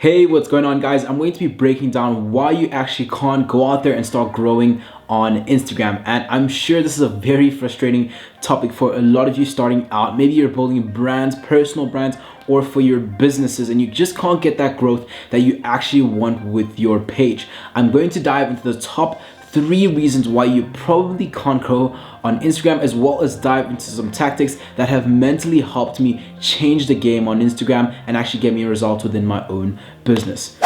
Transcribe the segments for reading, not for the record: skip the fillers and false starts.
Hey, what's going on, guys? I'm going to be breaking down why you actually can't go out there and start growing on Instagram. And I'm sure this is a very frustrating topic for a lot of you starting out. Maybe you're building brands, personal brands, or for your businesses, and you just can't get that growth that you actually want with your page. I'm going to dive into the top 3 reasons why you probably can't grow on Instagram, as well as dive into some tactics that have mentally helped me change the game on Instagram and actually get me results within my own business.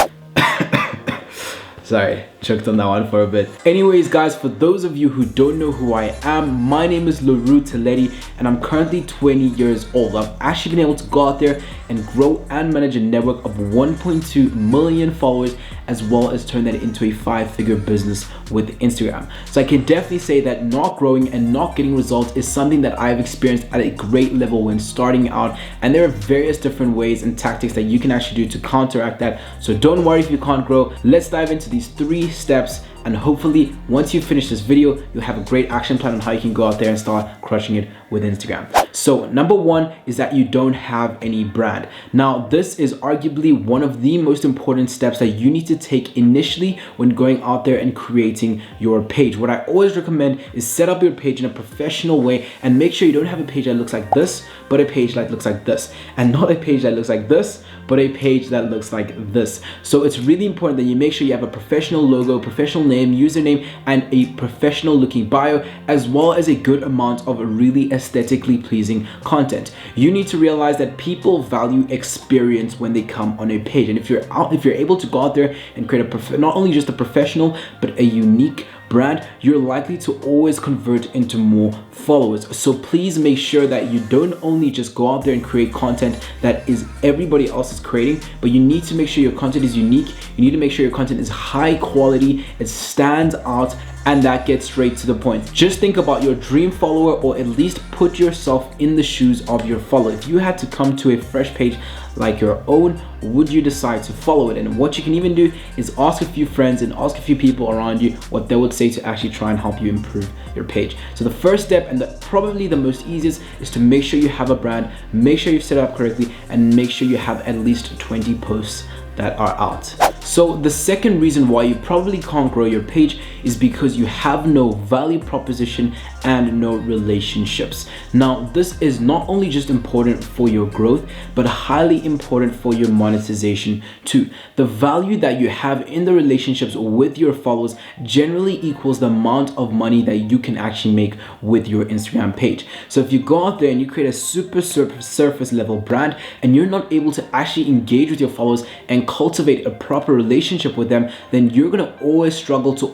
Sorry, choked on that one for a bit. Anyways, guys, for those of you who don't know who I am, my name is Laru Teledi, and I'm currently 20 years old. I've actually been able to go out there and grow and manage a network of 1.2 million followers, as well as turn that into a 5-figure business with Instagram. So I can definitely say that not growing and not getting results is something that I've experienced at a great level when starting out, and there are various different ways and tactics that you can actually do to counteract that. So don't worry if you can't grow. Let's dive into these 3 steps, and hopefully once you finish this video, you'll have a great action plan on how you can go out there and start crushing it with Instagram. So number 1 is that you don't have any brand. Now, this is arguably one of the most important steps that you need to take initially when going out there and creating your page. What I always recommend is set up your page in a professional way, and make sure you don't have a page that looks like this, but a page that looks like this, and not a page that looks like this, but a page that looks like this. So it's really important that you make sure you have a professional logo, professional name, username, and a professional looking bio, as well as a good amount of really aesthetically pleasing content. You need to realize that people value experience when they come on a page, and if you're able to go out there and create not only just a professional but a unique brand, you're likely to always convert into more followers. So please make sure that you don't only just go out there and create content that is everybody else is creating, but you need to make sure your content is unique. You need to make sure your content is high quality, it stands out, and that gets straight to the point. Just think about your dream follower, or at least put yourself in the shoes of your follower. If you had to come to a fresh page like your own, would you decide to follow it? And what you can even do is ask a few friends and ask a few people around you what they would say to actually try and help you improve your page. So the first step, and probably the most easiest, is to make sure you have a brand, make sure you've set it up correctly, and make sure you have at least 20 posts that are out. So the second reason why you probably can't grow your page is because you have no value proposition and no relationships. Now, this is not only just important for your growth, but highly important for your monetization too. The value that you have in the relationships with your followers generally equals the amount of money that you can actually make with your Instagram page. So if you go out there and you create a super surface level brand, and you're not able to actually engage with your followers and cultivate a proper relationship with them, then you're gonna always struggle to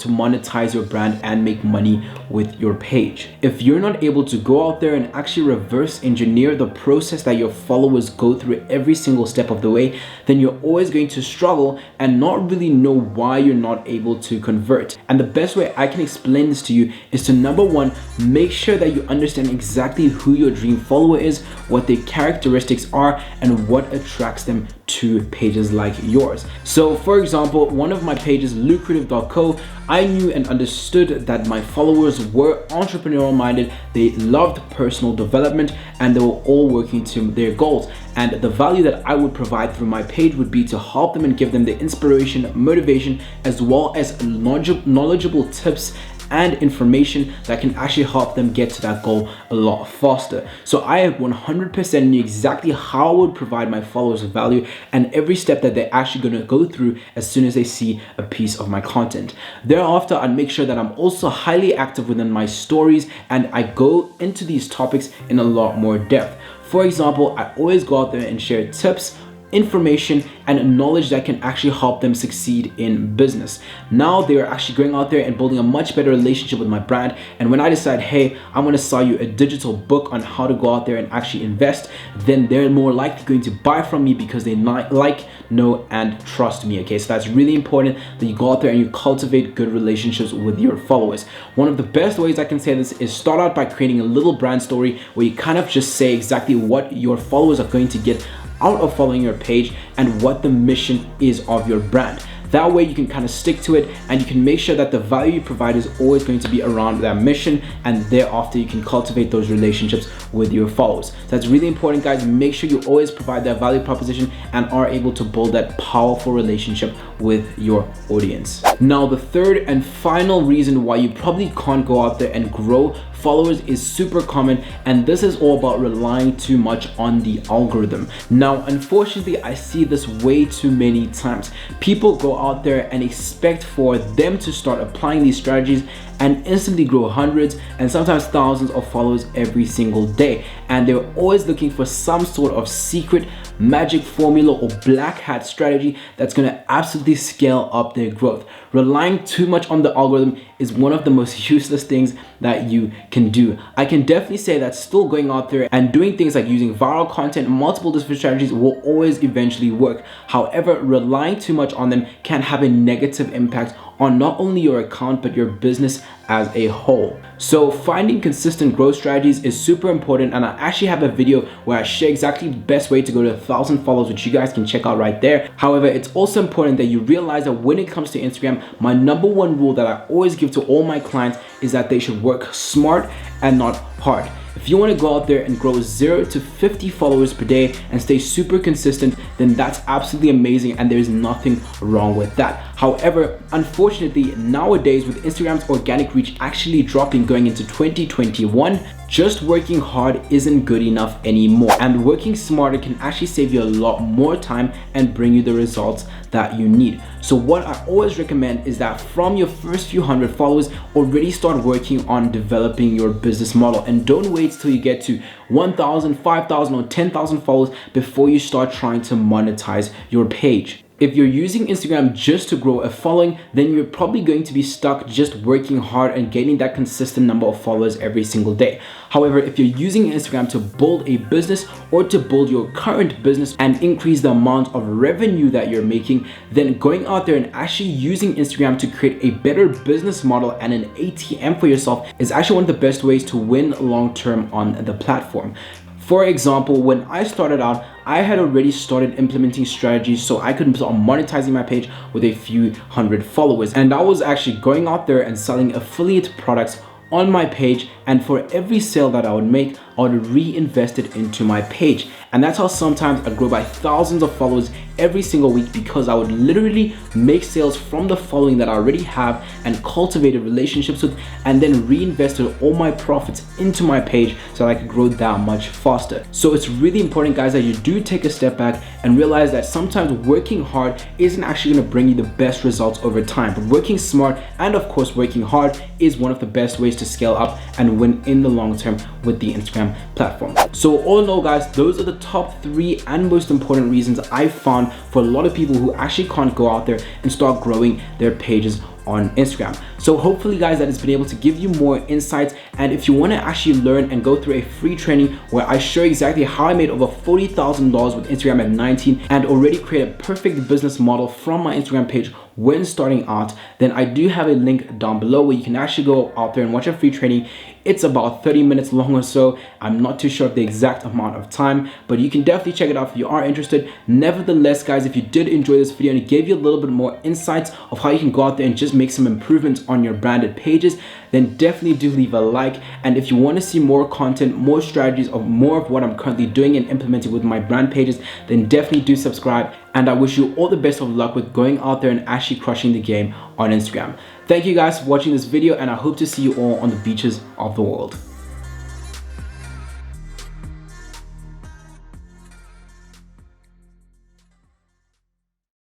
monetize your brand and make money with your page. If you're not able to go out there and actually reverse engineer the process that your followers go through every single step of the way, then you're always going to struggle and not really know why you're not able to convert. And the best way I can explain this to you is to, number 1, make sure that you understand exactly who your dream follower is, what their characteristics are, and what attracts them to pages like yours. So for example, one of my pages, lucrative.co, I knew and understood that my followers were entrepreneurial minded, they loved personal development, and they were all working to their goals. And the value that I would provide through my page would be to help them and give them the inspiration, motivation, as well as knowledgeable tips and information that can actually help them get to that goal a lot faster. So I 100% knew exactly how I would provide my followers value, and every step that they're actually gonna go through as soon as they see a piece of my content. Thereafter, I'd make sure that I'm also highly active within my stories, and I go into these topics in a lot more depth. For example, I always go out there and share tips, information, and knowledge that can actually help them succeed in business. Now they are actually going out there and building a much better relationship with my brand, and when I decide, hey, I'm going to sell you a digital book on how to go out there and actually invest, then they're more likely going to buy from me because they like, know, and trust me. Okay, so that's really important that you go out there and you cultivate good relationships with your followers. One of the best ways I can say this is start out by creating a little brand story where you kind of just say exactly what your followers are going to get out of following your page and what the mission is of your brand. That way you can kind of stick to it, and you can make sure that the value you provide is always going to be around that mission, and thereafter you can cultivate those relationships with your followers. So that's really important, guys. Make sure you always provide that value proposition and are able to build that powerful relationship with your audience. Now, the third and final reason why you probably can't go out there and grow followers is super common, and this is all about relying too much on the algorithm. Now, unfortunately, I see this way too many times. People go out there and expect for them to start applying these strategies and instantly grow hundreds and sometimes thousands of followers every single day, and they're always looking for some sort of secret magic formula or black hat strategy that's going to absolutely scale up their growth. Relying too much on the algorithm is one of the most useless things that you can do. I can definitely say that still going out there and doing things like using viral content, multiple different strategies will always eventually work. However, relying too much on them can have a negative impact on not only your account but your business as a whole. So finding consistent growth strategies is super important, and I actually have a video where I share exactly the best way to go to 1,000 followers, which you guys can check out right there. However, it's also important that you realize that when it comes to Instagram, my number one rule that I always give to all my clients is that they should work smart and not hard. If you want to go out there and grow 0 to 50 followers per day and stay super consistent, then that's absolutely amazing, and there's nothing wrong with that. However, unfortunately, nowadays with Instagram's organic reach actually dropping going into 2021, just working hard isn't good enough anymore, and working smarter can actually save you a lot more time and bring you the results that you need. So what I always recommend is that from your first few hundred followers, already start working on developing your business model, and don't wait till you get to 1,000, 5,000 or 10,000 followers before you start trying to monetize your page. If you're using Instagram just to grow a following, then you're probably going to be stuck just working hard and getting that consistent number of followers every single day. However, if you're using Instagram to build a business or to build your current business and increase the amount of revenue that you're making, then going out there and actually using Instagram to create a better business model and an ATM for yourself is actually one of the best ways to win long-term on the platform. For example, when I started out, I had already started implementing strategies so I could start monetizing my page with a few hundred followers. And I was actually going out there and selling affiliate products on my page, and for every sale that I would make, I would reinvest it into my page. And that's how sometimes I grow by thousands of followers every single week, because I would literally make sales from the following that I already have and cultivated relationships with, and then reinvested all my profits into my page so that I could grow that much faster. So it's really important, guys, that you do take a step back and realize that sometimes working hard isn't actually going to bring you the best results over time, but working smart and of course working hard is one of the best ways to scale up and win in the long term with the Instagram platform. So all in all, guys, those are the top 3 and most important reasons I found for a lot of people who actually can't go out there and start growing their pages on Instagram. So hopefully, guys, that has been able to give you more insights. And if you want to actually learn and go through a free training where I show exactly how I made over $40,000 with Instagram at 19 and already create a perfect business model from my Instagram page when starting out, then I do have a link down below where you can actually go out there and watch a free training. It's about 30 minutes long or so. I'm not too sure of the exact amount of time, but you can definitely check it out if you are interested. Nevertheless, guys, if you did enjoy this video and it gave you a little bit more insights of how you can go out there and just make some improvements on your branded pages, then definitely do leave a like. And if you want to see more content, more strategies, or more of what I'm currently doing and implementing with my brand pages, then definitely do subscribe. And I wish you all the best of luck with going out there and actually crushing the game on Instagram. Thank you guys for watching this video, and I hope to see you all on the beaches of the world.